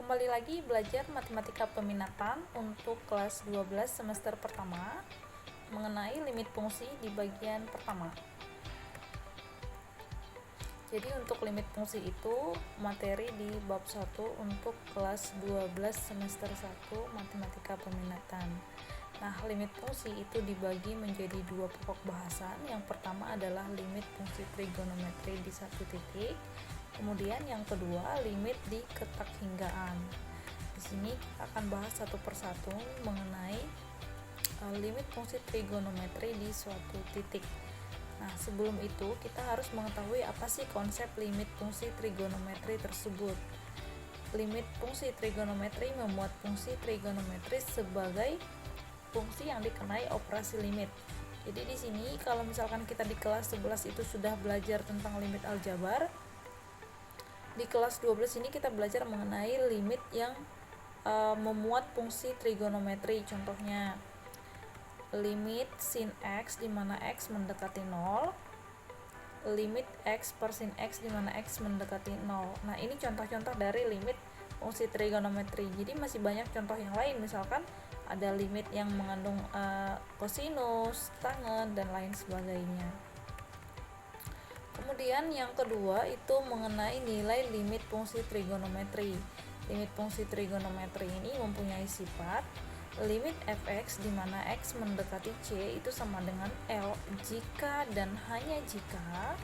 Kembali lagi belajar matematika peminatan untuk kelas 12 semester pertama mengenai limit fungsi di bagian pertama. Jadi untuk limit fungsi itu materi di bab 1 untuk kelas 12 semester 1 matematika peminatan. Nah, limit fungsi itu dibagi menjadi dua pokok bahasan. Yang pertama adalah limit fungsi trigonometri di satu titik. Kemudian yang kedua, limit di ketakhinggaan. Di sini kita akan bahas satu persatu mengenai limit fungsi trigonometri di suatu titik. Nah, sebelum itu kita harus mengetahui apa sih konsep limit fungsi trigonometri tersebut. Limit fungsi trigonometri memuat fungsi trigonometris sebagai fungsi yang dikenai operasi limit. Jadi di sini kalau misalkan kita di kelas 11 itu sudah belajar tentang limit aljabar, di kelas 12 ini kita belajar mengenai limit yang memuat fungsi trigonometri. Contohnya limit sin x di mana x mendekati 0, limit x per sin x di mana x mendekati 0. Nah, ini contoh-contoh dari limit fungsi trigonometri. Jadi masih banyak contoh yang lain, misalkan ada limit yang mengandung kosinus, tangen, dan lain sebagainya. Kemudian yang kedua itu mengenai nilai limit fungsi trigonometri. Limit fungsi trigonometri ini mempunyai sifat limit fx di mana x mendekati c itu sama dengan L jika dan hanya jika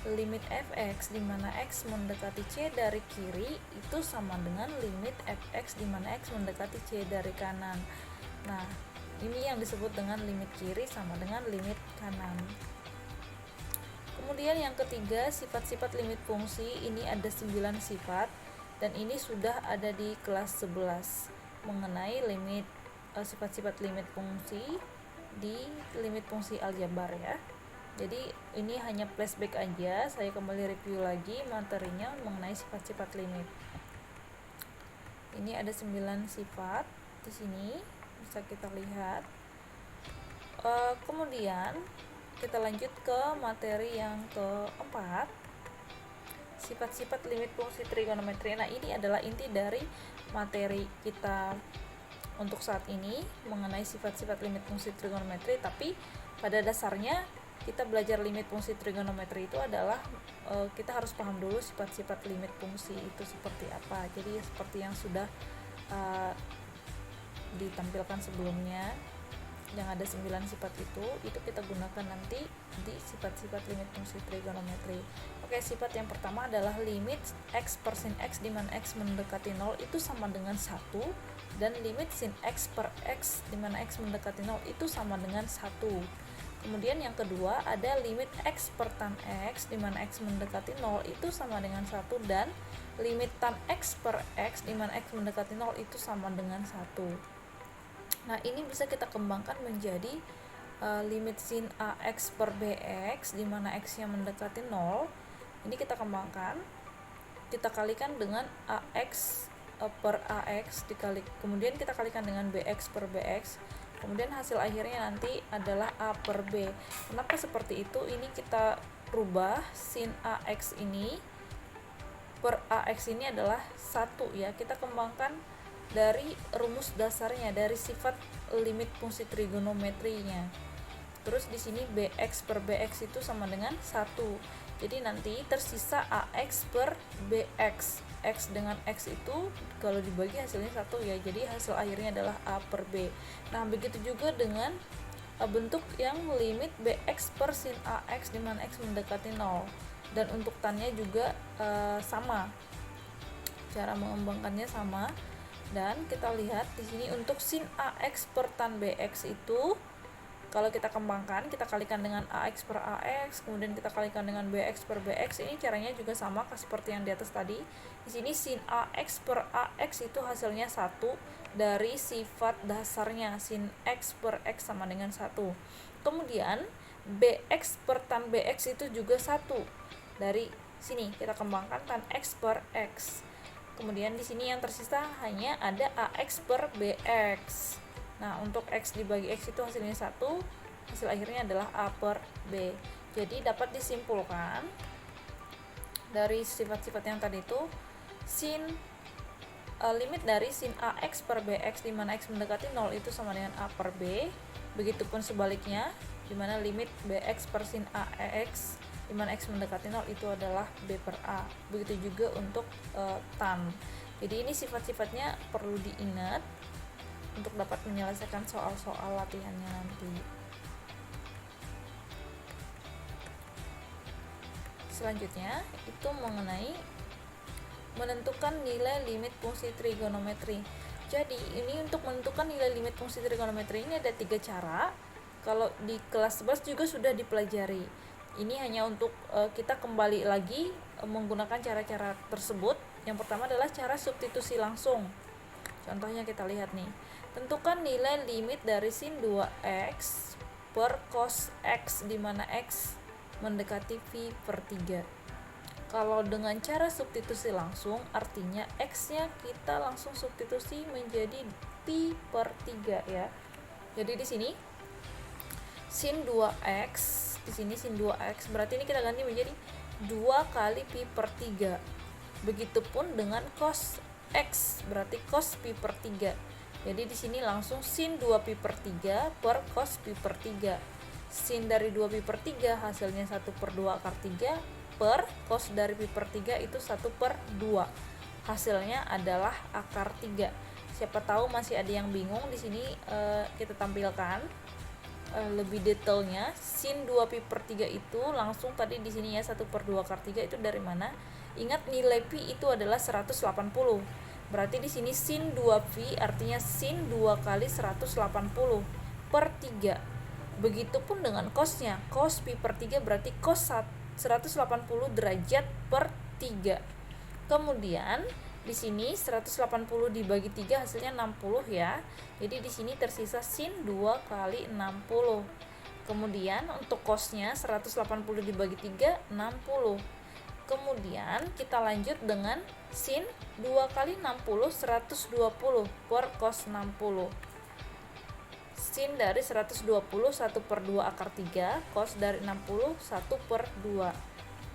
limit fx di mana x mendekati c dari kiri itu sama dengan limit fx di mana x mendekati c dari kanan. Nah, ini yang disebut dengan limit kiri sama dengan limit kanan. Kemudian yang ketiga, sifat-sifat limit fungsi. Ini ada 9 sifat dan ini sudah ada di kelas 11 mengenai limit sifat-sifat limit fungsi di limit fungsi aljabar ya. Jadi ini hanya flashback aja, saya kembali review lagi materinya mengenai sifat-sifat limit. Ini ada 9 sifat di sini bisa kita lihat. Kemudian kita lanjut ke materi yang keempat, sifat-sifat limit fungsi trigonometri. Nah, ini adalah inti dari materi kita untuk saat ini mengenai sifat-sifat limit fungsi trigonometri, tapi pada dasarnya kita belajar limit fungsi trigonometri itu adalah kita harus paham dulu sifat-sifat limit fungsi itu seperti apa. Jadi seperti yang sudah ditampilkan sebelumnya, yang ada 9 sifat itu kita gunakan nanti di sifat-sifat limit fungsi trigonometri. Oke, sifat yang pertama adalah limit x per sin x di mana x mendekati 0 itu sama dengan 1, dan limit sin x per x di mana x mendekati 0 itu sama dengan 1. Kemudian yang kedua ada limit x per tan x di mana x mendekati 0 itu sama dengan 1, dan limit tan x per x di mana x mendekati 0 itu sama dengan 1. Nah, ini bisa kita kembangkan menjadi limit sin ax per bx di mana x-nya mendekati 0. Ini kita kembangkan, kita kalikan dengan ax per ax kemudian kita kalikan dengan bx per bx. Kemudian hasil akhirnya nanti adalah a per b. Kenapa seperti itu? Ini kita rubah sin ax ini per ax ini adalah 1 ya. Kita kembangkan dari rumus dasarnya, dari sifat limit fungsi trigonometrinya. Terus di sini bx per bx itu sama dengan 1. Jadi nanti tersisa ax per bx. X dengan x itu kalau dibagi hasilnya 1 ya. Jadi hasil akhirnya adalah a per b. Nah, begitu juga dengan bentuk yang limit bx per sin ax di mana x mendekati 0. Dan untuk tannya juga sama. Cara mengembangkannya sama. Dan kita lihat di sini untuk sin ax per tan bx itu kalau kita kembangkan, kita kalikan dengan ax per ax, kemudian kita kalikan dengan bx per bx. Ini caranya juga sama seperti yang di atas tadi. Di sini sin ax per ax itu hasilnya 1 dari sifat dasarnya sin x per x sama dengan 1. Kemudian bx per tan bx itu juga 1. Dari sini kita kembangkan tan x per x. Kemudian di sini yang tersisa hanya ada ax per bx. Nah, untuk x dibagi x itu hasilnya 1, hasil akhirnya adalah a per b. Jadi dapat disimpulkan dari sifat-sifat yang tadi itu sin limit dari sin AX per BX di mana X mendekati 0 itu sama dengan A per B. Begitupun sebaliknya, di mana limit BX per sin AX di mana X mendekati 0 itu adalah B per A. Begitu juga untuk tan. Jadi ini sifat-sifatnya perlu diingat untuk dapat menyelesaikan soal-soal latihannya nanti. Selanjutnya itu mengenai menentukan nilai limit fungsi trigonometri. Jadi ini untuk menentukan nilai limit fungsi trigonometri ini ada 3 cara. Kalau di kelas 11 juga sudah dipelajari. Ini hanya untuk kita kembali lagi menggunakan cara-cara tersebut. Yang pertama adalah cara substitusi langsung. Contohnya kita lihat nih. Tentukan nilai limit dari sin 2x per cos x di mana x mendekati pi per 3. Kalau dengan cara substitusi langsung, artinya x-nya kita langsung substitusi menjadi pi per 3 ya. Jadi di sini sin 2x, di sini sin 2x, berarti ini kita ganti menjadi 2 kali pi per 3. Begitupun dengan cos x, berarti cos pi per 3. Jadi di sini langsung sin 2 pi per 3 per cos pi per 3. Sin dari 2 pi per 3 hasilnya 1 per 2 akar 3 per cos dari pi per 3 itu 1 per 2. Hasilnya adalah akar 3. Siapa tahu masih ada yang bingung, di sini kita tampilkan lebih detailnya. Sin 2 pi per 3 itu langsung tadi di sini ya 1 per 2 akar 3 itu dari mana? Ingat nilai pi itu adalah 180. Berarti di sini sin 2 pi artinya sin 2 kali 180 per 3. Begitupun dengan cosnya. Cos pi per 3 berarti cos 180 derajat per 3. Kemudian di sini 180 dibagi 3 hasilnya 60 ya. Jadi di sini tersisa sin 2 kali 60. Kemudian untuk cosnya 180 dibagi 3 60. Kemudian kita lanjut dengan sin 2 kali 60 120 per cos 60. Sin dari 120 1 per 2 akar 3, cos dari 60 1 per 2.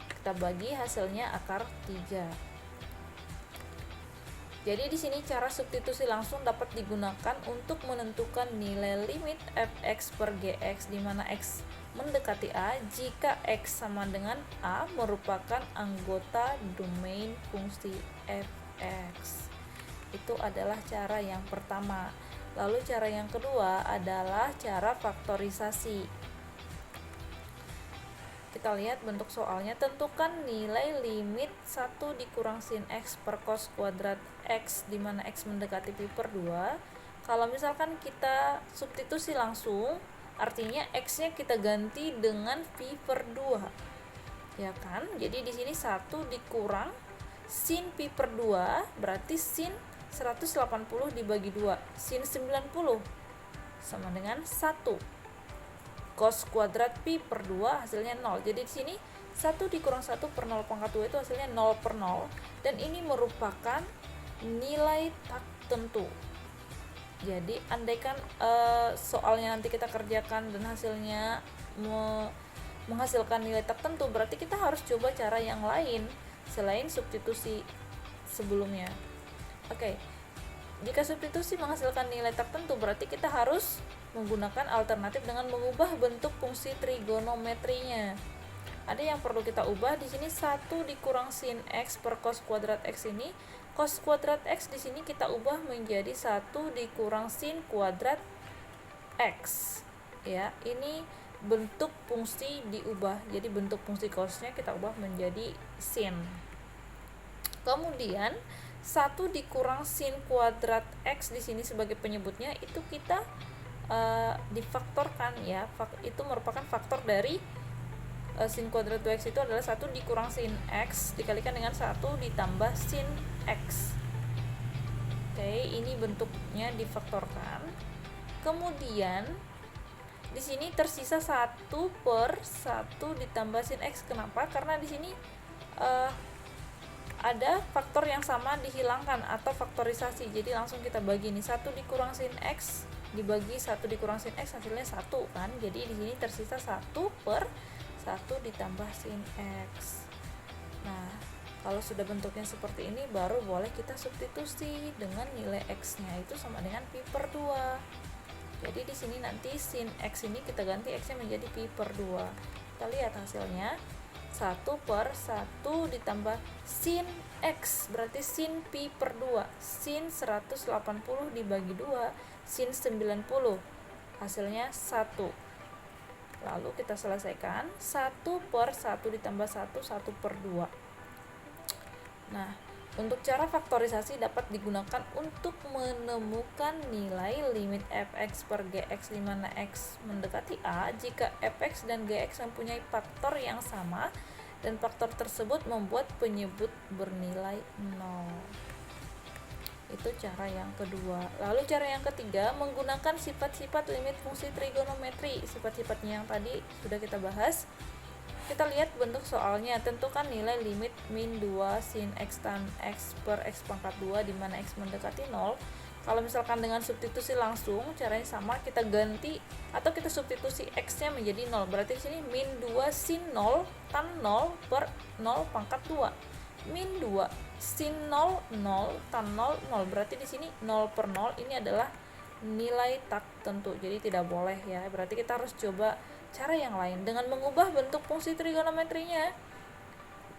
Kita bagi hasilnya akar 3. Jadi di sini cara substitusi langsung dapat digunakan untuk menentukan nilai limit fx per gx di mana x mendekati a jika x sama dengan a merupakan anggota domain fungsi fx. Itu adalah cara yang pertama. Lalu cara yang kedua adalah cara faktorisasi. Kita lihat bentuk soalnya. Tentukan nilai limit 1 dikurang sin x per cos kuadrat x di mana x mendekati pi per 2. Kalau misalkan kita substitusi langsung, artinya x-nya kita ganti dengan pi per 2. Ya kan? Jadi di sini 1 dikurang sin pi per 2 berarti sin 180 dibagi 2, sin 90 sama dengan 1. Cos kuadrat pi per 2 hasilnya 0. Jadi di sini 1 dikurang 1 per 0 pangkat 2 itu hasilnya 0 per 0. Dan ini merupakan nilai tak tentu. Jadi andaikan soalnya nanti kita kerjakan dan hasilnya menghasilkan nilai tak tentu, berarti kita harus coba cara yang lain selain substitusi sebelumnya. Oke, jika substitusi menghasilkan nilai tertentu, berarti kita harus menggunakan alternatif dengan mengubah bentuk fungsi trigonometrinya. Ada yang perlu kita ubah di sini 1 dikurang sin x per cos kuadrat x ini, cos kuadrat x di sini kita ubah menjadi 1 dikurang sin kuadrat x. Ya, ini bentuk fungsi diubah. Jadi bentuk fungsi cosnya kita ubah menjadi sin. Kemudian 1 dikurang sin kuadrat x di sini sebagai penyebutnya itu kita difaktorkan ya. Itu merupakan faktor dari sin kuadrat 2x itu adalah 1 dikurang sin x dikalikan dengan 1 ditambah sin x. Oke, ini bentuknya difaktorkan. Kemudian di sini tersisa 1 per 1 ditambah sin x. Kenapa? Karena di sini ada faktor yang sama dihilangkan atau faktorisasi. Jadi langsung kita bagi nih 1 dikurang sin x dibagi 1 dikurang sin x hasilnya 1 kan. Jadi di sini tersisa 1 per 1 ditambah sin x. Nah, Kalau sudah bentuknya seperti ini, baru boleh kita substitusi dengan nilai x-nya itu sama dengan pi per 2. Jadi di sini nanti sin x ini kita ganti x-nya menjadi pi per 2. Kita lihat hasilnya. 1 per 1 ditambah sin x, berarti sin pi per 2. Sin 180 dibagi 2, sin 90. Hasilnya 1. Lalu kita selesaikan. 1 per 1 ditambah 1, 1 per 2. Nah, untuk cara faktorisasi dapat digunakan untuk menemukan nilai limit fx per gx di mana x mendekati a jika fx dan gx mempunyai faktor yang sama dan faktor tersebut membuat penyebut bernilai 0. Itu cara yang kedua. Lalu cara yang ketiga, menggunakan sifat-sifat limit fungsi trigonometri. Sifat-sifatnya yang tadi sudah kita bahas. Kita lihat bentuk soalnya. Tentukan nilai limit min 2 sin x tan x per x pangkat 2 di mana x mendekati 0. Kalau misalkan dengan substitusi langsung, caranya sama, kita ganti atau kita substitusi x-nya menjadi 0. Berarti di sini min 2 sin 0 tan 0 per 0 pangkat 2. Min 2 sin 0 0 tan 0 0. Berarti di sini 0 per 0 ini adalah nilai tak tentu. Jadi tidak boleh ya. Berarti kita harus coba cara yang lain dengan mengubah bentuk fungsi trigonometrinya.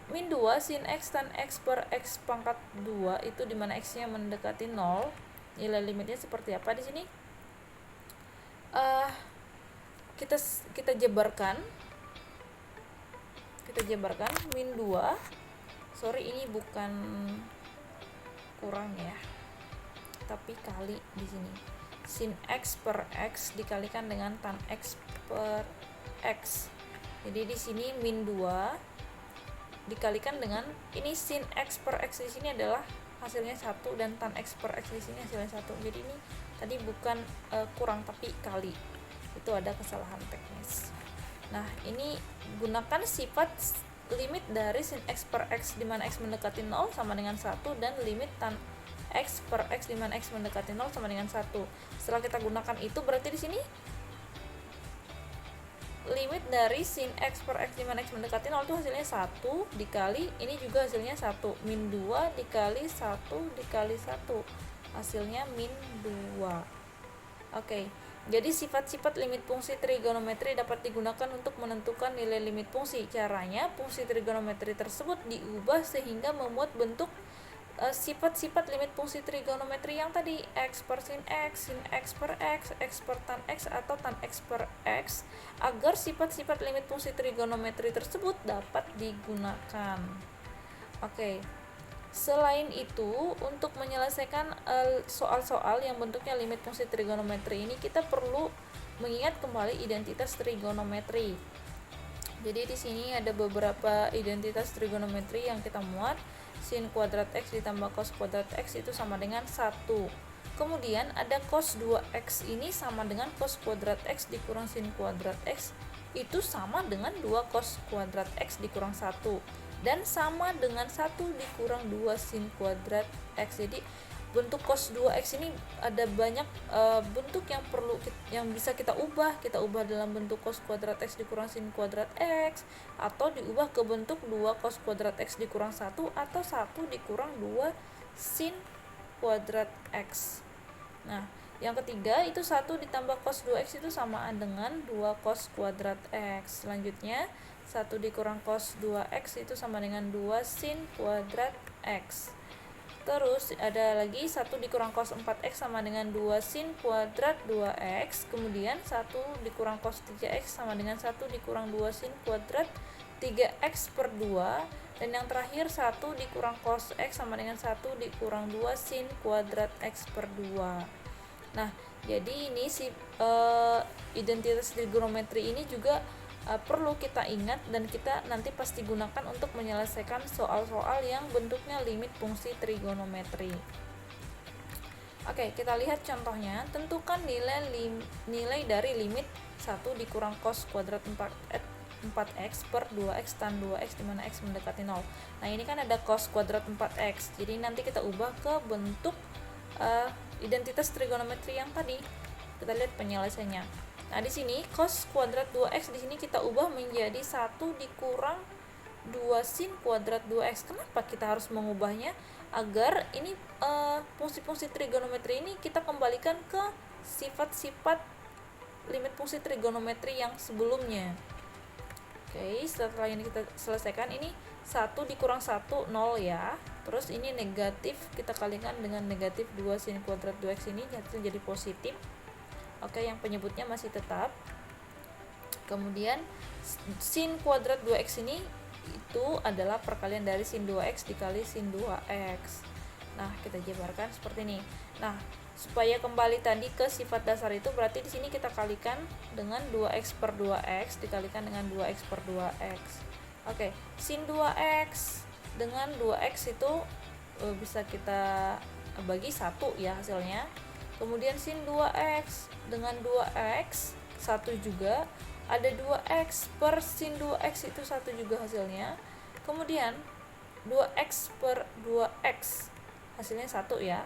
Min 2 sin x tan x per x pangkat 2 itu dimana x-nya mendekati 0. Nilai limitnya seperti apa di sini? Kita jabarkan. Kita jabarkan min 2. Sorry, ini bukan kurang ya. Tapi kali di sini. Sin x per x dikalikan dengan tan x per x. Jadi di sini min 2 dikalikan dengan ini sin x per x di sini adalah hasilnya 1 dan tan x per x di sini hasilnya 1. Jadi ini tadi bukan kurang tapi kali. Itu ada kesalahan teknis. Nah, ini gunakan sifat limit dari sin x per x di mana x mendekati 0 sama dengan 1 dan limit tan x per x di mana x mendekati 0 sama dengan 1. Setelah kita gunakan itu, berarti di sini limit dari sin x per x di mana x mendekati 0 itu hasilnya 1 dikali ini juga hasilnya 1. Min 2 dikali 1 dikali 1. Hasilnya min 2. Oke. Jadi sifat-sifat limit fungsi trigonometri dapat digunakan untuk menentukan nilai limit fungsi. Caranya, fungsi trigonometri tersebut diubah sehingga memuat bentuk sifat-sifat limit fungsi trigonometri yang tadi, x per sin x per x per tan x atau tan x per x, agar sifat-sifat limit fungsi trigonometri tersebut dapat digunakan. Oke. Selain itu, untuk menyelesaikan soal-soal yang bentuknya limit fungsi trigonometri ini, kita perlu mengingat kembali identitas trigonometri. Jadi di sini ada beberapa identitas trigonometri yang kita muat. Sin kuadrat x ditambah cos kuadrat x itu sama dengan 1. Kemudian ada cos 2x ini sama dengan cos kuadrat x dikurang sin kuadrat x itu sama dengan 2 cos kuadrat x dikurang 1 dan sama dengan 1 dikurang 2 sin kuadrat x. Jadi bentuk cos 2x ini ada banyak bentuk yang bisa kita ubah dalam bentuk cos kuadrat x dikurang sin kuadrat x, atau diubah ke bentuk 2 cos kuadrat x dikurang 1 atau 1 dikurang 2 sin kuadrat x. Nah, yang ketiga itu 1 ditambah cos 2x itu sama dengan 2 cos kuadrat x. Selanjutnya 1 dikurang cos 2x itu sama dengan 2 sin kuadrat x. Terus ada lagi 1 dikurang cos 4x sama dengan 2 sin kuadrat 2x. Kemudian 1 dikurang cos 3x sama dengan 1 dikurang 2 sin kuadrat 3x per 2. Dan yang terakhir 1 dikurang cos x sama dengan 1 dikurang 2 sin kuadrat x per 2. Nah, jadi ini identitas trigonometri ini juga perlu kita ingat dan kita nanti pasti gunakan untuk menyelesaikan soal-soal yang bentuknya limit fungsi trigonometri. Oke, kita lihat contohnya. Tentukan nilai dari limit 1 dikurang cos kuadrat 4x per 2x tan 2x di mana x mendekati 0. Nah, ini kan ada cos kuadrat 4x. Jadi nanti kita ubah ke bentuk identitas trigonometri yang tadi. Kita lihat penyelesaiannya. Nah, di sini cos kuadrat 2x di sini kita ubah menjadi 1 dikurang 2 sin kuadrat 2x. Kenapa kita harus mengubahnya? Agar ini fungsi-fungsi trigonometri ini kita kembalikan ke sifat-sifat limit fungsi trigonometri yang sebelumnya. Oke, setelah ini kita selesaikan, ini 1 dikurang 1 0 ya. Terus ini negatif, kita kalikan dengan negatif 2 sin kuadrat 2x ini jadi positif. Oke, yang penyebutnya masih tetap. Kemudian sin kuadrat 2x ini itu adalah perkalian dari sin 2x dikali sin 2x. Nah, kita jabarkan seperti ini. Nah, supaya kembali tadi ke sifat dasar itu, berarti di sini kita kalikan dengan 2x per 2x dikalikan dengan 2x per 2x. Oke, sin 2x dengan 2x itu bisa kita bagi 1 ya hasilnya. Kemudian sin 2x dengan 2x 1 juga. Ada 2x per sin 2x itu 1 juga hasilnya. Kemudian 2x per 2x hasilnya 1 ya.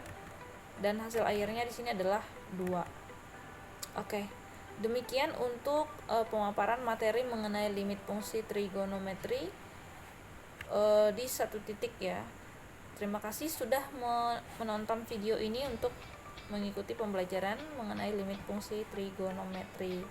Dan hasil akhirnya di sini adalah 2. Oke. Demikian untuk pemaparan materi mengenai limit fungsi trigonometri di satu titik ya. Terima kasih sudah menonton video ini untuk mengikuti pembelajaran mengenai limit fungsi trigonometri.